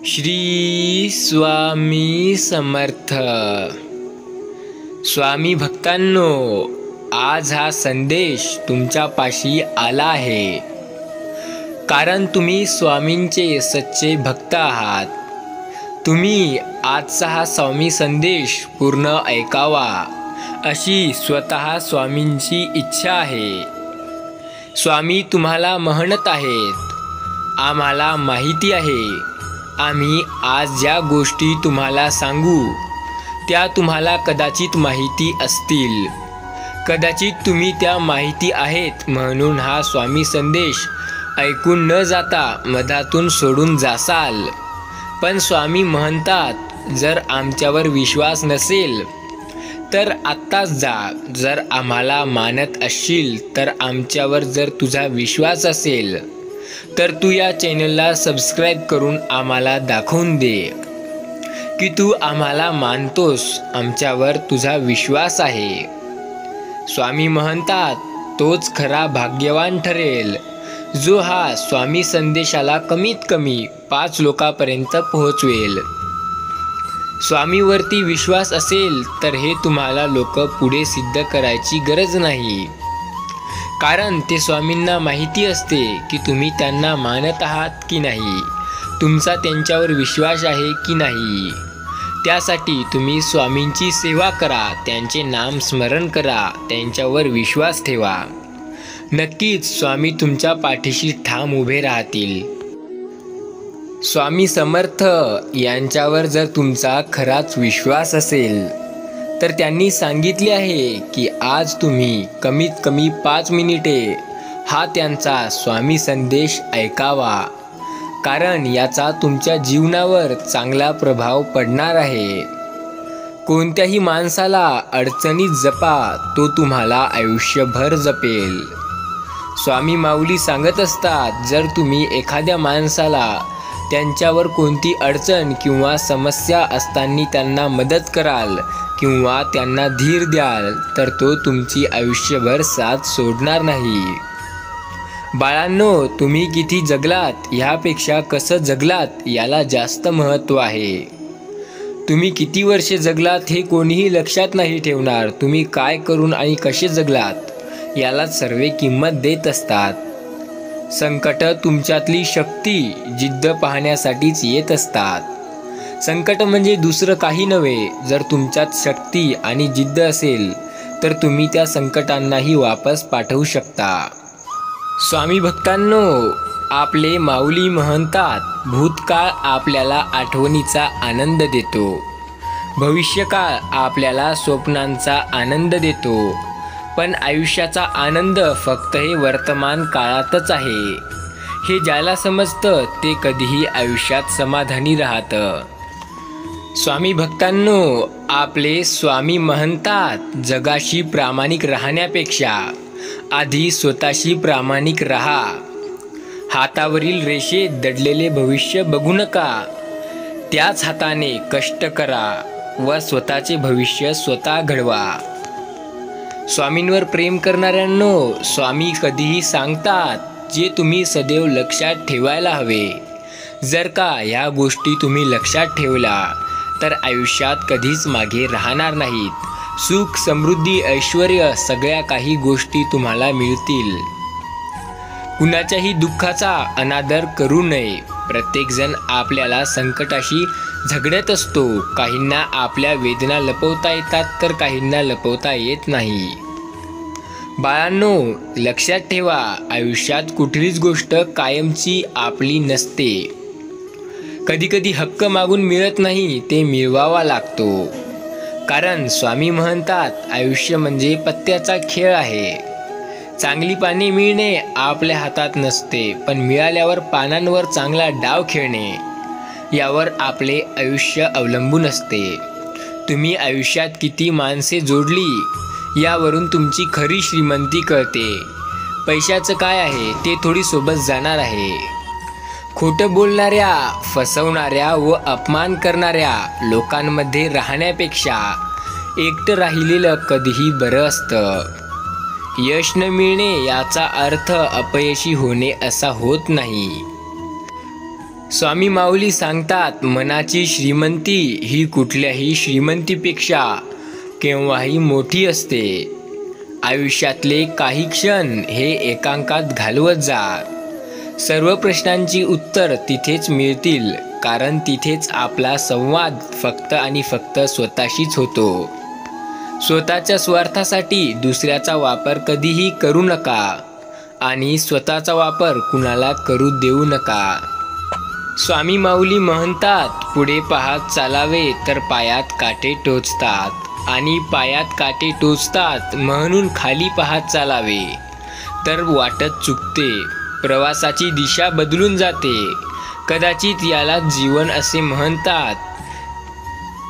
श्री स्वामी समर्थ। स्वामी भक्तांनो, आज हा संदेश तुमच्यापाशी आला आहे, कारण तुम्ही स्वामींचे सच्चे भक्त आहात। तुम्ही आजचा हा स्वामी संदेश पूर्ण ऐकावा अशी स्वतः स्वामींची इच्छा आहे। स्वामी तुम्हाला म्हणत आहेत, आम्हाला माहिती आहे, आम्ही आज ज्या गोष्टी तुम्हाला सांगू त्या तुम्हाला कदाचित माहिती असतील, कदाचित तुम्ही त्या माहिती आहेत म्हणून हा स्वामी संदेश ऐकून न जाता मधातून सोडून जासाल। पण स्वामी म्हणतात, जर आमच्यावर विश्वास नसेल तर आत्ताच जा। जर आम्हाला मानत असशील तर आमच्यावर जर तुझा विश्वास असेल तर तू या चॅनलला सबस्क्राईब करून आम्हाला दाखवून दे की तू आम्हाला मानतोस, आमच्यावर तुझा विश्वास आहे। स्वामी म्हणतात, तोच खरा भाग्यवान ठरेल जो हा स्वामी संदेशाला कमीत कमी 5 लोकांपर्यंत पोहोचवेल। स्वामीवरती विश्वास असेल तर हे तुम्हाला लोक पुढे सिद्ध करायची गरज नाही, कारण ते स्वामींना माहिती असते की तुम्ही त्यांना मानत आहात की नाही, तुमचा त्यांच्यावर विश्वास आहे की नाही। त्यासाठी तुम्ही स्वामींची सेवा करा, त्यांचे नाम स्मरण करा, त्यांच्यावर विश्वास ठेवा। नक्कीच स्वामी तुमच्या पाठीशी ठाम उभे राहतील। स्वामी समर्थ यांच्यावर जर तुमचा खराच विश्वास असेल तर त्यांनी सांगितले आहे की आज तुम्ही कमीत कमी 5 मिनिटे हा त्यांचा स्वामी संदेश ऐकावा, कारण याचा तुमच्या जीवनावर चांगला प्रभाव पडणार आहे। कोणत्याही माणसाला अडचणीत जपा, तो तुम्हाला आयुष्यभर जपेल। स्वामी माऊली सांगत असतात, जर तुम्ही एखाद्या माणसाला त्यांच्यावर कोणती अडचण किंवा समस्या असताना त्यांना मदत कराल किंवा त्यांना धीर द्याल तर तो तुमची आयुष्यभर साथ सोडणार नाही। बाळांनो, तुम्ही किती जगलात ह्यापेक्षा कसं जगलात याला जास्त महत्त्व आहे। तुम्ही किती वर्षे जगलात हे कोणीही लक्षात नाही ठेवणार, तुम्ही काय करून आणि कसे जगलात यालाच सर्व किंमत देत असतात। संकट तुमच्यातली शक्ती, जिद्द पाहण्यासाठीच येत असतात। संकट म्हणजे दुसरं काही नव्हे, जर तुमच्यात शक्ती आणि जिद्द असेल तर तुम्ही त्या संकटांनाही वापस पाठवू शकता। स्वामी भक्तांनो, आपले माऊली म्हणतात, भूतकाळ आपल्याला आठवणीचा आनंद देतो, भविष्यकाळ आपल्याला स्वप्नांचा आनंद देतो, पण आयुष्याचा आनंद फक्त हे वर्तमान काळातच आहे। हे ज्याला समजतं ते कधीही आयुष्यात समाधानी राहतं। स्वामी भक्तांनो, आपले स्वामी म्हणतात, जगाशी प्रामाणिक राहण्यापेक्षा आधी स्वतःशी प्रामाणिक राहा। हातावरील रेषेत दडलेले भविष्य बघू नका, त्याच हाताने कष्ट करा व स्वतःचे भविष्य स्वतः घडवा। स्वामींवर प्रेम करणाऱ्यांनो, स्वामी कधीही सांगतात, जे तुम्ही सदैव लक्षात ठेवायला हवे। जर का ह्या गोष्टी तुम्ही लक्षात ठेवल्या तर आयुष्यात कधीच मागे राहणार नाहीत। सुख, समृद्धी, ऐश्वर्य सगळ्या काही गोष्टी तुम्हाला मिळतील। कुणाच्याही दुःखाचा अनादर करू नये। प्रत्येकजण आपल्याला संकटाशी झगडत असतो। काहींना आपल्या वेदना लपवता येतात तर काहींना लपवता येत नाही। बाळांनो, लक्षात ठेवा, आयुष्यात कुठलीच गोष्ट कायमची आपली नसते। कधीकधी हक्क मागून मिळत नाही, ते मिळवावा लागतो, कारण स्वामी म्हणतात, आयुष्य म्हणजे पत्त्याचा खेळ आहे। चांगली पाने मिळणे आपल्या हातात नसते, पण मिळाल्यावर पानांवर चांगला डाव खेळणे यावर आपले आयुष्य अवलंबून असते। तुम्ही आयुष्यात किती माणसे जोडली यावरून तुमची खरी श्रीमंती कळते। पैशाचं काय आहे ते थोडी सोबत जाणार आहे। खोटं बोलणाऱ्या, फसवणाऱ्या व अपमान करणाऱ्या लोकांमध्ये राहण्यापेक्षा एकटं राहिलेलं कधीही बरं असतं। यश न मिळणे याचा अर्थ अपयशी होणे असा होत नाही। स्वामी माऊली सांगतात, मनाची श्रीमंती ही कुठल्याही श्रीमंतीपेक्षा केव्हाही मोठी असते. आयुष्यातले काही क्षण हे एकांतात घालवत जा. सर्व प्रश्नांची उत्तर तिथेच मिळतील, कारण तिथेच आपला संवाद फक्त आणि फक्त स्वतःशीच होतो. स्वतःच्या स्वार्थासाठी दुसऱ्याचा वापर कधीही करू नका आणि स्वतःचा वापर कुणाला करू देऊ नका. स्वामी माऊली म्हणतात, पुढे पाहत चालावे तर पायात काटे टोचतात आणि पायात काटे टोचतात म्हणून खाली पाहत चालावे तर वाटत चुकते. प्रवासाची दिशा बदलून जाते. कदाचित याला जीवन असे म्हणतात.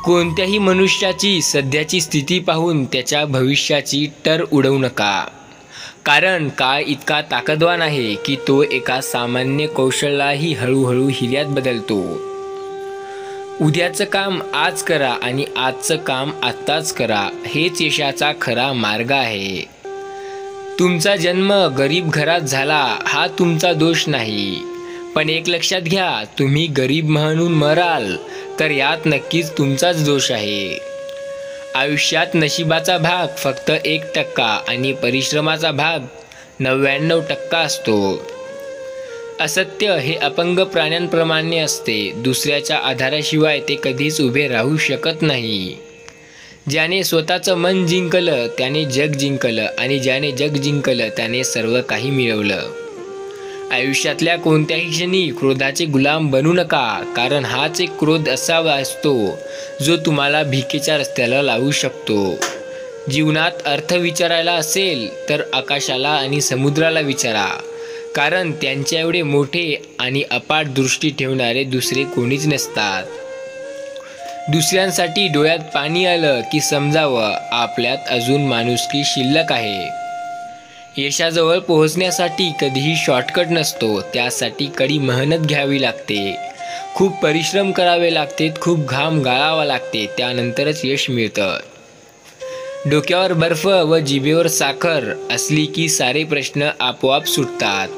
कोणत्याही मनुष्याची सध्याची स्थिती पाहून त्याच्या भविष्याची टर उडवू नका, कारण काळ इतका ताकदवान आहे की तो एका सामान्य कौशल्यालाही हळूहळू हिऱ्यात बदलतो. उद्याचं काम आज करा आणि आजचं काम आत्ताच करा, हेच यशाचा खरा मार्ग आहे. तुमचा जन्म गरीब घरात झाला हा तुमचा दोष नाही, पण एक लक्षात घ्या, तुम्ही गरीब म्हणून मराल तर यात नक्कीच तुमचाच दोष आहे. आयुष्यात नशिबाचा भाग फक्त 1% आणि परिश्रमाचा भाग 99% असतो. असत्य हे अपंग प्राण्यांप्रमाणे असते. दुसऱ्याच्या आधाराशिवाय ते कधीच उभे राहू शकत नाही. ज्याने स्वतःचं मन जिंकलं त्याने जग जिंकलं आणि ज्याने जग जिंकलं त्याने सर्व काही मिळवलं. आयुष्यातल्या कोणत्याही क्षणी क्रोधाचे गुलाम बनू नका, कारण हाच एक क्रोध असा असतो जो तुम्हाला भिकेच्या रस्त्याला लावू शकतो. जीवनात अर्थ विचारायला असेल तर आकाशाला आणि समुद्राला विचारा, कारण त्यांच्या एवढे मोठे आणि अपाट दृष्टी ठेवणारे दुसरे कोणीच नसतात. दुसऱ्यांसाठी डोळ्यात पाणी आलं की समजावं आपल्यात अजून माणुसकी शिल्लक आहे. यशाजवळ पोहोचण्यासाठी कधीही शॉर्टकट नसतो. त्यासाठी कडी मेहनत घ्यावी लागते, खूप परिश्रम करावे लागते, खूप घाम गाळावा लागते, त्यानंतरच यश मिळतं. डोक्यावर बर्फ व जिभेवर साखर असली की सारे प्रश्न आपोआप सुटतात.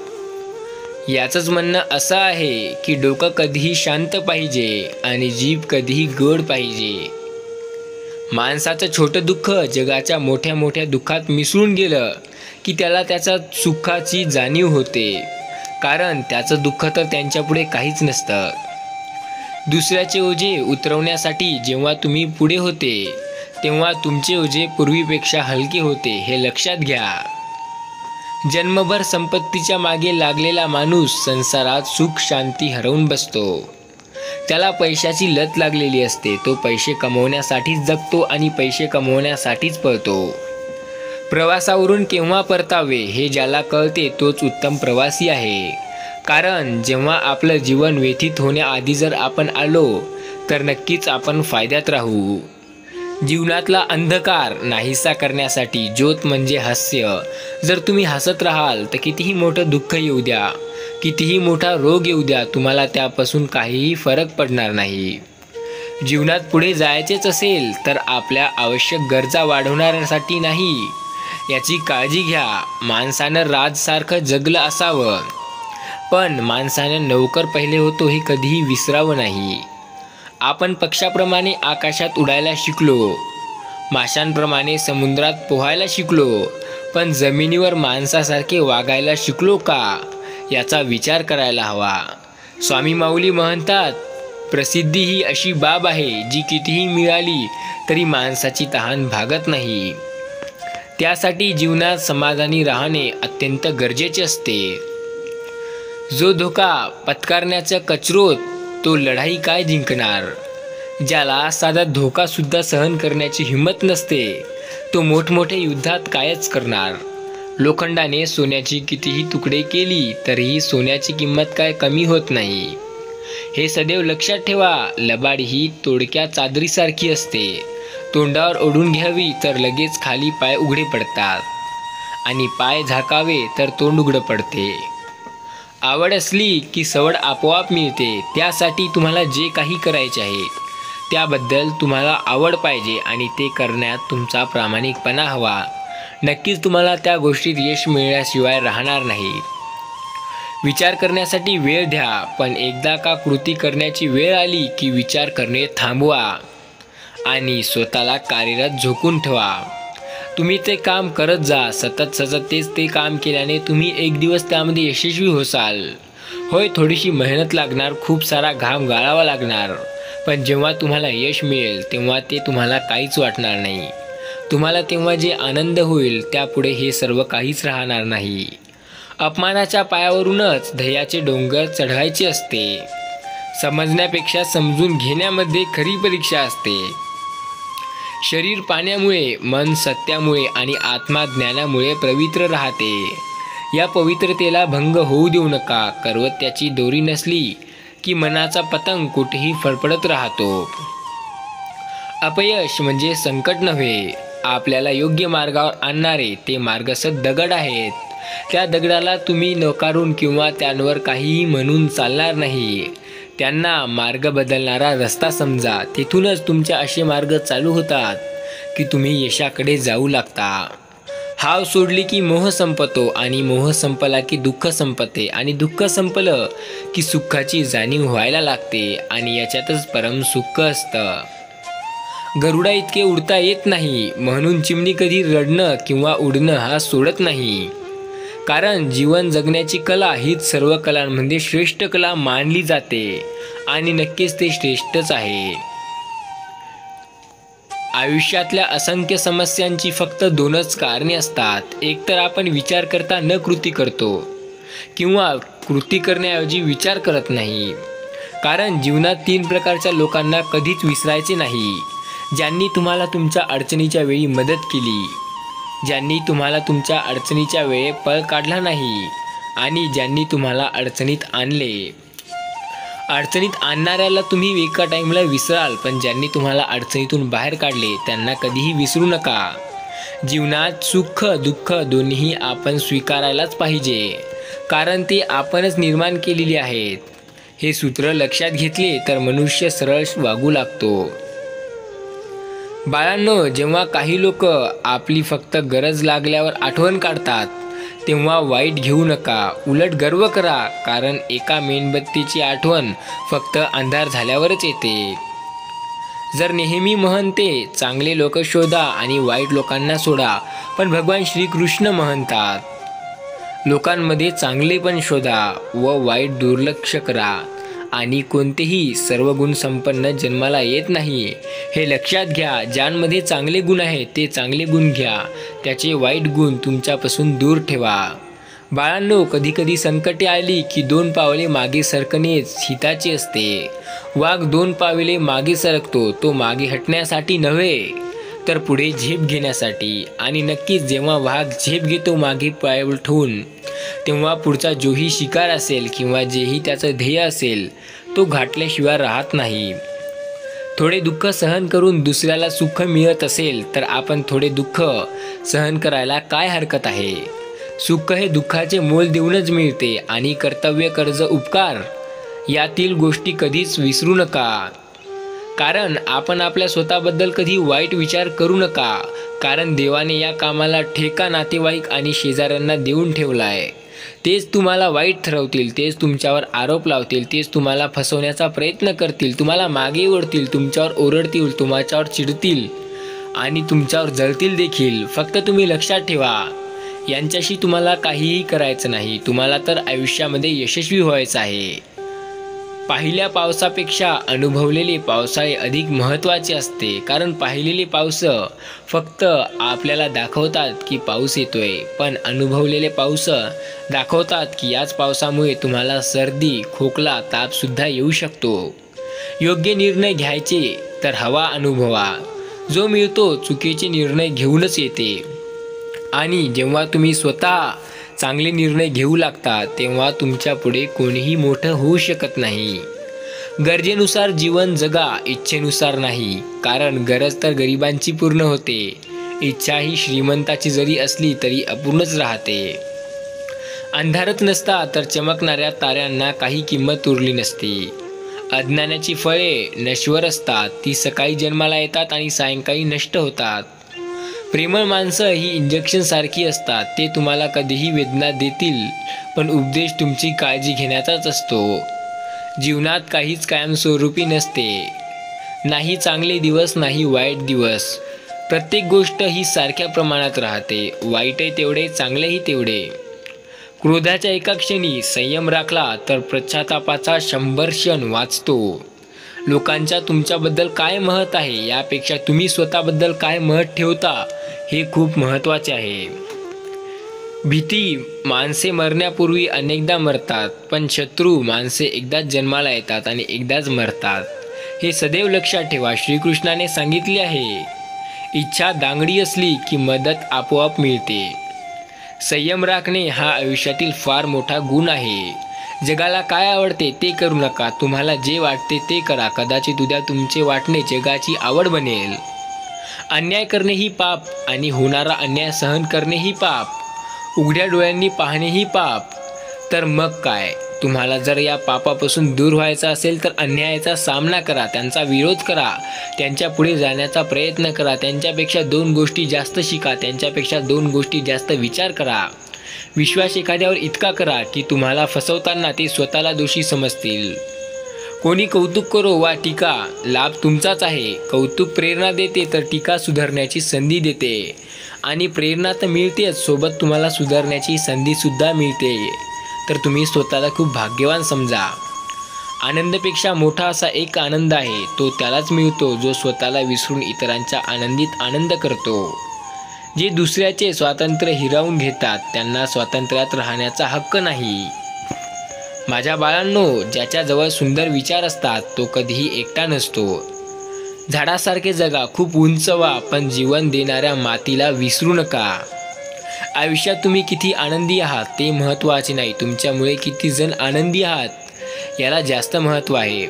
याचंच म्हणणं असं आहे की डोकं कधीही शांत पाहिजे आणि जीभ कधीही गोड पाहिजे. माणसाचं छोटं दुःख जगाच्या मोठ्या मोठ्या दुःखात मिसळून गेलं की त्याला त्याच्या सुखाची जाणीव होते, कारण त्याचं दुःख तर त्यांच्यापुढे काहीच नसतं. दुसऱ्याचे ओझे उतरवण्यासाठी जेव्हा तुम्ही पुढे होते तेव्हा तुमचे ओझे पूर्वीपेक्षा हलके होते, हे लक्षात घ्या. जन्मभर संपत्तीच्या मागे लागलेला माणूस संसारात सुख शांती हरवून बसतो. त्याला पैशाची लत लागलेली असते. तो पैसे कमवण्यासाठीच जगतो आणि पैसे कमवण्यासाठीच पळतो. प्रवासावरून केव्हा परतावे हे ज्याला कळते तोच उत्तम प्रवासी आहे, कारण जेव्हा आपलं जीवन व्यथित होण्याआधी जर आपण आलो तर नक्कीच आपण फायद्यात राहू. जीवनातला अंधकार नाहीसा करण्यासाठी ज्योत म्हणजे हास्य. जर तुम्ही हसत राहाल तर कितीही मोठं दुःख येऊ द्या, कितीही मोठा रोग येऊ द्या, तुम्हाला त्यापासून काहीही फरक पडणार नाही. जीवनात पुढे जायचेच असेल तर आपल्या आवश्यक गरजा वाढवण्यासाठी नाही, याची काळजी घ्या. माणसानं राजसारखं जगलं असावं, पण माणसानं नौकर पहिले होतो हे कधीही विसरावं नाही. आपण पक्षाप्रमाणे आकाशात उडायला शिकलो, माशांप्रमाणे समुद्रात पोहायला शिकलो, पण जमिनीवर माणसासारखे वागायला शिकलो का, याचा विचार करायला हवा. स्वामी माऊली म्हणतात, प्रसिद्धी ही अशी बाब आहे जी कितीही मिळाली तरी माणसाची तहान भागत नाही. त्यासाठी जीवनात समाधानी राहणे अत्यंत गरजेचे असते. जो धोका पत्करण्याचा कचरोत तो लढाई काय जिंकणार. ज्याला साधा धोका सुद्धा सहन करण्याची हिंमत नसते तो मोठमोठ्या युद्धात कायच करणार. लोखंडाने सोन्याची कितीही तुकडे केली तरीही सोन्याची किंमत काय कमी होत नाही. हे सदैव लक्षात ठेवा. लबाड ही तोडक्या चादरीसारखी असते. तोंडावर ओढून घ्यावी तर लगेच खाली पाय उघडे पडतात आणि पाय झाकावे तर तोंड उघडं पडते. आवड असली की सवड आपोआप मिळते. त्यासाठी तुम्हाला जे काही करायचे आहे त्याबद्दल तुम्हाला आवड पाहिजे आणि ते करण्यात तुमचा प्रामाणिकपणा हवा. नक्कीच तुम्हाला त्या गोष्टीत यश मिळण्याशिवाय राहणार नाही. विचार करण्यासाठी वेळ द्या, पण एकदा का कृती करण्याची वेळ आली की विचार करणे थांबवा आणि स्वतःला कार्यरत झोकून ठेवा. तुम्ही ते काम करत जा. सतत तेच ते काम केल्याने तुम्ही एक दिवस त्यामध्ये यशस्वी होसाल. होय, थोडीशी मेहनत लागणार, खूप सारा घाम गाळावा लागणार, पण जेव्हा तुम्हाला यश मिळेल तेव्हा ते तुम्हाला काहीच वाटणार नाही. तुम्हाला तेव्हा जे आनंद होईल त्यापुढे हे सर्व काहीच राहणार नाही. अपमानाच्या पायावरूनच ध्येयाचे डोंगर चढवायचे असते. समजण्यापेक्षा समजून घेण्यामध्ये खरी परीक्षा असते. शरीर पाण्यामुळे, मन सत्यामुळे आणि आत्मा ज्ञानामुळे पवित्र राहते. या पवित्रतेला भंग होऊ देऊ नका. करवत्याची दोरी नसली की मनाचा पतंग कुठेही फडफडत राहतो. अपयश म्हणजे संकट नव्हे, आपल्याला योग्य मार्गावर आणणारे ते मार्गसत दगड आहेत. त्या दगडाला तुम्ही नकारून किंवा त्यांवर काहीही म्हणून चालणार नाही. त्यांना मार्ग बदलणारा रस्ता समजा. तिथूनच तुमचे असे मार्ग चालू होतात की तुम्ही यशाकडे जाऊ लागता. हाव सोडली की मोह संपतो आणि मोह संपला की दुःख संपते आणि दुःख संपलं की सुखाची जाणीव व्हायला लागते आणि याच्यातच परम सुख असतं. गरुडा इतके उडता येत नाही म्हणून चिमणी कधी रडणं किंवा उडणं हा सोडत नाही. कारण जीवन जगण्याची कला हीच सर्व कलांमध्ये श्रेष्ठ कला मानली जाते आणि नक्कीच ते श्रेष्ठच आहे. आयुष्यातल्या असंख्य समस्यांची फक्त दोनच कारणे असतात. एक तर आपण विचार करता न कृती करतो किंवा कृती करण्याऐवजी विचार करत नाही. कारण जीवनात 3 प्रकारच्या लोकांना कधीच विसरायचे नाही. ज्यांनी तुम्हाला तुमच्या अडचणीच्या वेळी मदत केली, ज्यांनी तुम्हाला तुमच्या अडचणीच्या वेळी पळ काढला नाही आणि ज्यांनी तुम्हाला अडचणीत आणले. अडचणीत आणणाऱ्याला तुम्ही एका टाईमला विसराल, पण ज्यांनी तुम्हाला अडचणीतून बाहेर काढले त्यांना कधीही विसरू नका. जीवनात सुख दुःख दोन्ही आपण स्वीकारायलाच पाहिजे, कारण ते आपणच निर्माण केलेली आहेत. हे सूत्र लक्षात घेतले तर मनुष्य सरळ वागू लागतो. बाळांनो, जेव्हा काही लोक आपली फक्त गरज लागल्यावर आठवण काढतात तेव्हा वाईट घेऊ नका, उलट गर्व करा. कारण एका मेणबत्तीची आठवण फक्त अंधार झाल्यावरच येते. जर नेहमी म्हणते चांगले लोक शोधा आणि वाईट लोकांना सोडा, पण भगवान श्रीकृष्ण म्हणतात लोकांमध्ये चांगले पण शोधा व वाईट दुर्लक्ष करा. आणि कोणतेही सर्व गुण संपन्न जन्माला येत नाही, हे लक्षात घ्या. ज्यांमध्ये चांगले गुण आहेत ते चांगले गुण घ्या, त्याचे वाईट गुण तुमच्यापासून दूर ठेवा. बाळांनो, कधीकधी संकटे आली की 2 पावले मागे सरकणेच हिताचे असते. वाघ 2 पावले मागे सरकतो, तो मागे हटण्यासाठी नव्हे तर पुढे झेप घेण्यासाठी. आणि नक्कीच जेव्हा वाघ झेप घेतो मागे पाऊल ठेवून, तेव्हा पुढचा जोही शिकार असेल किंवा जेही त्याचं ध्येय असेल तो गाठल्याशिवाय राहत नाही. थोडे दुःख सहन करून दुसऱ्याला सुख मिळत असेल तर आपण थोडे दुःख सहन करायला काय हरकत आहे. सुख हे दुःखाचे मोल देऊनच मिळते. आणि कर्तव्य, कर्ज, उपकार यातील गोष्टी कधीच विसरू नका. कारण आपण आपल्या स्वतःबद्दल कधी वाईट विचार करू नका. कारण देवाने या कामाला ठेका नातेवाईक आणि शेजाऱ्यांना देऊन ठेवला आहे. तेच तुम्हाला वाईट ठरवतील, तेच तुमच्यावर आरोप लावतील, तेच तुम्हाला फसवण्याचा प्रयत्न करतील, तुम्हाला मागे ओढतील, तुमच्यावर ओरडतील, तुमच्यावर चिडतील आणि तुमच्यावर जळतील देखील. फक्त तुम्ही लक्षात ठेवा, यांच्याशी तुम्हाला काहीही करायचं नाही. तुम्हाला तर आयुष्यामध्ये यशस्वी व्हायचं आहे. पाहिल्या पावसापेक्षा अनुभवलेले पावसाळे अधिक महत्त्वाचे असते. कारण पाहिलेले पाऊस फक्त आपल्याला दाखवतात की पाऊस येतोय, पण अनुभवलेले पाऊस दाखवतात की याच पावसामुळे तुम्हाला सर्दी, खोकला, तापसुद्धा येऊ शकतो. योग्य निर्णय घ्यायचे तर हवा अनुभवा. जो मिळतो चुकीचे निर्णय घेऊनच येते. आणि जेव्हा तुम्ही स्वतः चांगले निर्णय घेऊ लागता तेव्हा तुमच्या पुढे कोणीही मोठं होऊ शकत नाही. गरजेनुसार जीवन जगा, इच्छेनुसार नाही. कारण गरज तर गरिबांची पूर्ण होते, इच्छा ही श्रीमंताची जरी असली तरी अपूर्णच राहते. अंधारच नसता तर चमकणाऱ्या ताऱ्यांना काही किंमत उरली नसती. अज्ञानाची फळे नश्वर असतात, ती सकाळी जन्माला येतात आणि सायंकाळी नष्ट होतात. प्रेमळ माणसं ही इंजेक्शनसारखी असतात. ते तुम्हाला कधीही वेदना देतील, पण उपदेश तुमची काळजी घेण्याचाच असतो. जीवनात काहीच कायमस्वरूपी नसते. नाही चांगले दिवस, नाही वाईट दिवस. प्रत्येक गोष्ट ही सारख्या प्रमाणात राहते. वाईटही तेवढे, चांगलेही तेवढे. क्रोधाच्या एका क्षणी संयम राखला तर पश्चातापाचा 100 क्षण वाचतो. लोकांच्या तुमच्याबद्दल काय मत आहे यापेक्षा तुम्ही स्वतःबद्दल काय मत ठेवता हे खूप महत्त्वाचे आहे. भीती माणसे मरण्यापूर्वी अनेकदा मरतात, पण शत्रू माणसे एकदाच जन्माला येतात आणि एकदाच मरतात. हे सदैव लक्षात ठेवा. श्रीकृष्णाने सांगितले आहे, इच्छा दांगडी असली की मदत आपोआप मिळते. संयम राखणे हा आयुष्यातील फार मोठा गुण आहे. जगाला काय आवडते ते करू नका. तुम्हाला जे वाटते ते करा. कदाचित उद्या तुमचे वाटणे जगाची आवड बनेल. अन्याय करणे ही पाप आणि होणारा अन्याय सहन करणे ही पाप. उघड्या डोळ्यांनी पाहणेही पाप. तर मग काय? तुम्हाला जर या पापापासून दूर व्हायचं असेल तर अन्यायाचा सामना करा, त्यांचा विरोध करा, त्यांच्या पुढे जाण्याचा प्रयत्न करा. त्यांच्यापेक्षा 2 गोष्टी जास्त शिका. त्यांच्यापेक्षा 2 गोष्टी जास्त विचार करा. विश्वास एखाद्यावर इतका करा की तुम्हाला फसवताना ते स्वतःला दोषी समजतील. कोणी कौतुक करो वा टीका, लाभ तुमचाच आहे. कौतुक प्रेरणा देते तर टीका सुधारण्याची संधी देते. आणि प्रेरणा तर मिळतेच, सोबत तुम्हाला सुधारण्याची संधीसुद्धा मिळते. तर तुम्ही स्वतःला खूप भाग्यवान समजा. आनंदापेक्षा मोठा असा एक आनंद आहे. तो त्यालाच मिळतो जो स्वतःला विसरून इतरांच्या आनंदीत आनंद करतो. जे दुसऱ्याचे स्वातंत्र्य हिरावून घेतात त्यांना स्वातंत्र्यात राहण्याचा हक्क नाही. माझ्या बाळांनो, ज्याच्याजवळ सुंदर विचार असतात तो कधीही एकटा नसतो. झाडासारखे जगा, खूप उंच व्हा, पण जीवन देणाऱ्या मातीला विसरू नका. आयुष्यात तुम्ही किती आनंदी आहात ते महत्त्वाचे नाही, तुमच्यामुळे किती जण आनंदी आहात याला जास्त महत्त्व आहे.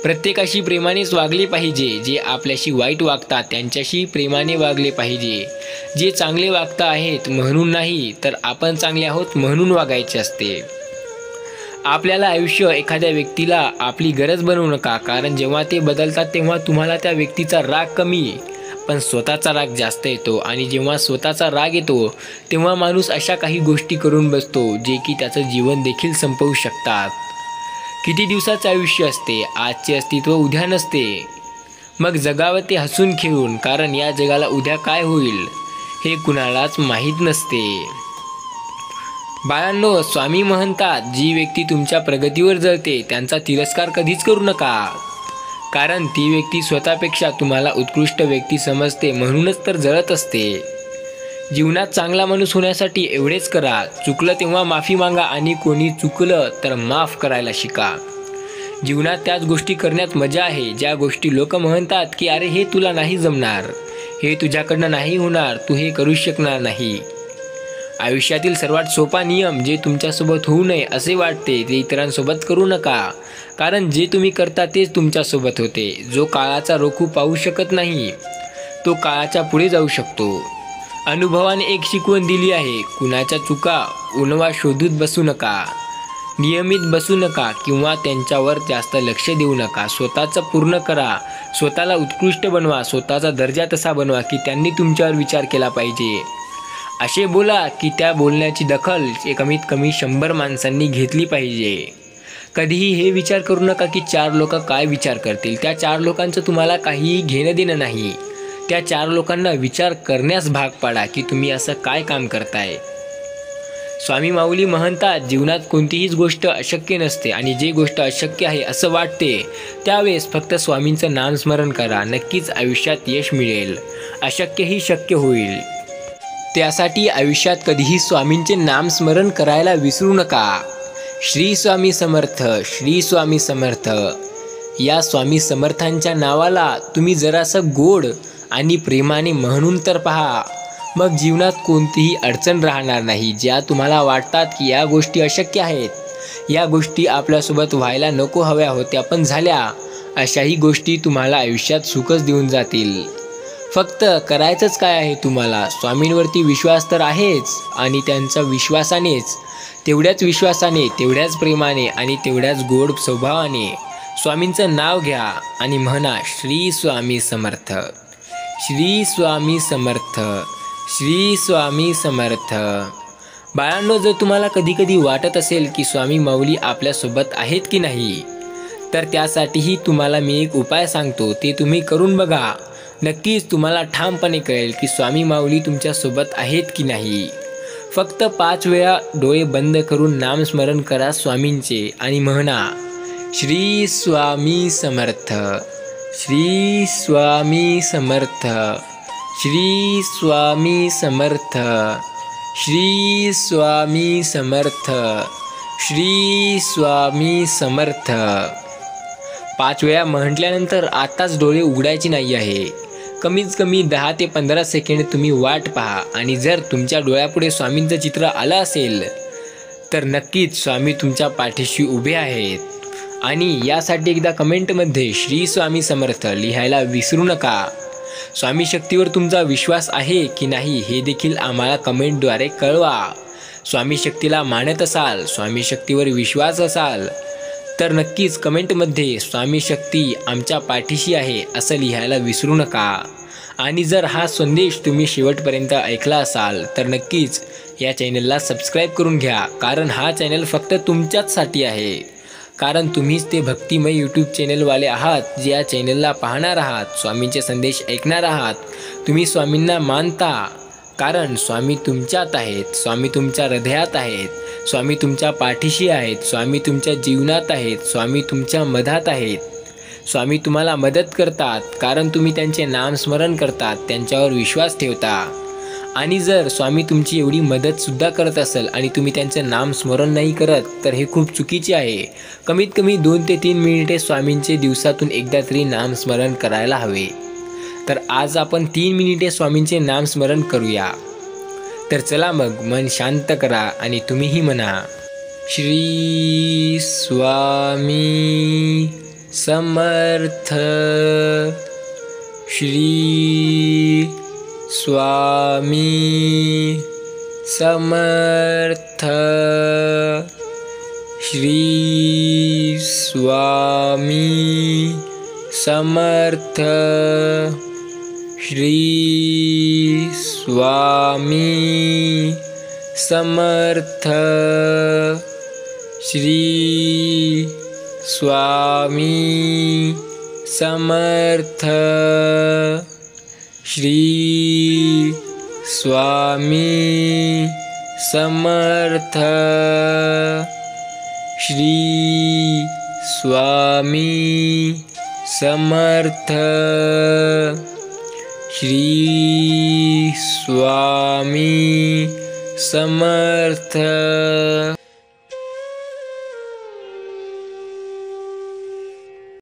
प्रत्येकाशी प्रेमानेच वागले पाहिजे. जे आपल्याशी वाईट वागतात त्यांच्याशी प्रेमाने वागले पाहिजे. जे चांगले वागता आहेत म्हणून नाही, तर आपण चांगले आहोत म्हणून वागायचे असते. आपल्याला आयुष्य एखाद्या व्यक्तीला आपली गरज बनवू नका, कारण जेव्हा ते बदलतात तेव्हा तुम्हाला त्या व्यक्तीचा राग कमी पण स्वतःचा राग जास्त येतो. आणि जेव्हा स्वतःचा राग येतो तेव्हा माणूस अशा काही गोष्टी करून बसतो जे की त्याचं जीवन देखील संपवू शकतात. किती दिवसाचं आयुष्य असते, आजचे अस्तित्व उद्या नसते. मग जगावं ते हसून खेळून, कारण या जगाला उद्या काय होईल हे कुणालाच माहीत नसते. बाळांनो, स्वामी म्हणतात, जी व्यक्ती तुमच्या प्रगतीवर जळते त्यांचा तिरस्कार कधीच करू नका, कारण ती व्यक्ती स्वतःपेक्षा तुम्हाला उत्कृष्ट व्यक्ती समजते म्हणूनच तर जळत असते. जीवनात चांगला माणूस होण्यासाठी एवढेच करा, चुकलं तेव्हा माफी मागा आणि कोणी चुकलं तर माफ करायला शिका. जीवनात त्याच गोष्टी करण्यात मजा आहे ज्या गोष्टी लोक म्हणतात की अरे हे तुला नाही जमणार, हे तुझ्याकडनं नाही होणार, तू हे करू शकणार नाही. आयुष्यातील सर्वात सोपा नियम, जे तुमच्यासोबत होऊ नये असे वाटते ते इतरांसोबत करू नका, कारण जे तुम्ही करता तेच तुमच्यासोबत होते. जो काळाचा रोखू पाहू शकत नाही तो काळाच्या पुढे जाऊ शकतो. अनुभवाने एक शिकवण दिली आहे, कुणाच्या चुका उणवा शोधून बसू नका, नियमित बसू नका किंवा त्यांच्यावर जास्त लक्ष देऊ नका. स्वतःचं पूर्ण करा, स्वतःला उत्कृष्ट बनवा, स्वतःचा दर्जा तसा बनवा की त्यांनी तुमच्यावर विचार केला पाहिजे. असे बोला की त्या बोलण्याची दखल कमीत कमी 100 माणसांनी घेतली पाहिजे. कधीही हे विचार करू नका की 4 लोक काय विचार करतील. त्या 4 लोकांचं तुम्हाला काहीही घेणं देणं नाही. त्या 4 लोकांना विचार करण्यास भाग पाडा की तुम्ही असं काय काम करताय. स्वामी माऊली म्हणतात, जीवनात कोणतीहीच गोष्ट अशक्य नसते आणि जी गोष्ट अशक्य आहे असं वाटते त्यावेळेस फक्त स्वामींचं नामस्मरण करा, नक्कीच आयुष्यात यश मिळेल. अशक्यही शक्य होईल. त्यासाठी आयुष्यात कधीही स्वामींचे नामस्मरण करायला विसरू नका. श्री स्वामी समर्थ, श्री स्वामी समर्थ. या स्वामी समर्थांच्या नावाला तुम्ही जरासं गोड आणि प्रेमाने म्हणून तर पहा, मग जीवनात कोणतीही अडचण राहणार नाही. ज्या तुम्हाला वाटतात की या गोष्टी अशक्य आहेत, या गोष्टी आपल्यासोबत व्हायला नको हव्या होत्या पण झाल्या, अशाही गोष्टी तुम्हाला आयुष्यात सुखच देऊन जातील. फक्त करायचंच काय आहे तुम्हाला? स्वामींवरती विश्वास तर आहेच आणि त्यांच्या विश्वासानेच, तेवढ्याच विश्वासाने, तेवढ्याच प्रेमाने आणि तेवढ्याच गोड स्वभावाने स्वामींचं नाव घ्या आणि म्हणा, श्री स्वामी समर्थ. श्री स्वामी समर्थ. श्री स्वामी समर्थ. बाळांनो, जर तुम्हाला कधी वाटत असेल की स्वामी माऊली आपल्यासोबत आहेत की नाही, तर त्यासाठीही तुम्हाला मी एक उपाय सांगतो. ते तुम्ही करून बघा. नक्कीच तुम्हाला ठामपणे कळेल की स्वामी माऊली तुमच्यासोबत आहेत की नाही. फक्त 5 वेळा डोळे बंद करून नामस्मरण करा स्वामींचे आणि म्हणा, श्री स्वामी समर्थ. श्री स्वामी समर्थ. श्री स्वामी समर्थ. श्री स्वामी समर्थ. श्री स्वामी समर्थ. 5 वेळा म्हटल्यानंतर आताच डोळे उघडायचे नाही आहे. कमीत कमी 10 ते 15 सेकंड तुम्ही वाट पहा आणि जर तुमच्या डोळ्यापुढे स्वामींचं चित्र आलं असेल तर नक्कीच स्वामी तुमच्या पाठीशी उभे आहेत. आणि यासाठी एकदा कमेंटमध्ये श्री स्वामी समर्थ लिहायला विसरू नका. स्वामी शक्तीवर तुमचा विश्वास आहे की नाही हे देखील आम्हाला कमेंटद्वारे कळवा. स्वामी शक्तीला मानत असाल, स्वामी शक्तीवर विश्वास असाल तर नक्कीच कमेंटमध्ये स्वामी शक्ती आमच्या पाठीशी आहे असं लिहायला विसरू नका. आणि जर हा संदेश तुम्ही शेवटपर्यंत ऐकला असाल तर नक्कीच या चॅनलला सबस्क्राईब करून घ्या. कारण हा चॅनल फक्त तुमच्याचसाठी आहे. कारण तुम्हीच ते भक्तिमय यूट्यूब चॅनलवाले आहात जे या चॅनलला पाहणार आहात, स्वामींचे संदेश ऐकणार आहात. तुम्ही स्वामींना मानता कारण स्वामी तुमच्यात आहेत, स्वामी तुमच्या हृदयात आहेत, स्वामी तुमच्या पाठीशी आहेत, स्वामी तुमच्या जीवनात आहेत, स्वामी तुमच्या मधात आहेत. स्वामी तुम्हाला मदत करतात कारण तुम्ही त्यांचे नामस्मरण करतात, त्यांच्यावर विश्वास ठेवता. आणि जर स्वामी तुमची एवढी मदतसुद्धा करत असेल आणि तुम्ही त्यांचं नामस्मरण नाही करत तर हे खूप चुकीचे आहे. कमीत कमी 2 ते 3 मिनिटे स्वामींचे दिवसातून एकदा तरी नामस्मरण करायला हवे. तर आज आपण 3 मिनिटे स्वामींचे नामस्मरण करूया. तर चला मग मन शांत करा आणि तुम्हीही म्हणा, श्री स्वामी समर्थ. श्री स्वामी समर्थ. श्री स्वामी समर्थ. श्री स्वामी समर्थ. श्री स्वामी समर्थ. श्री स्वामी समर्थ. श्री स्वामी समर्थ. श्री स्वामी समर्थ.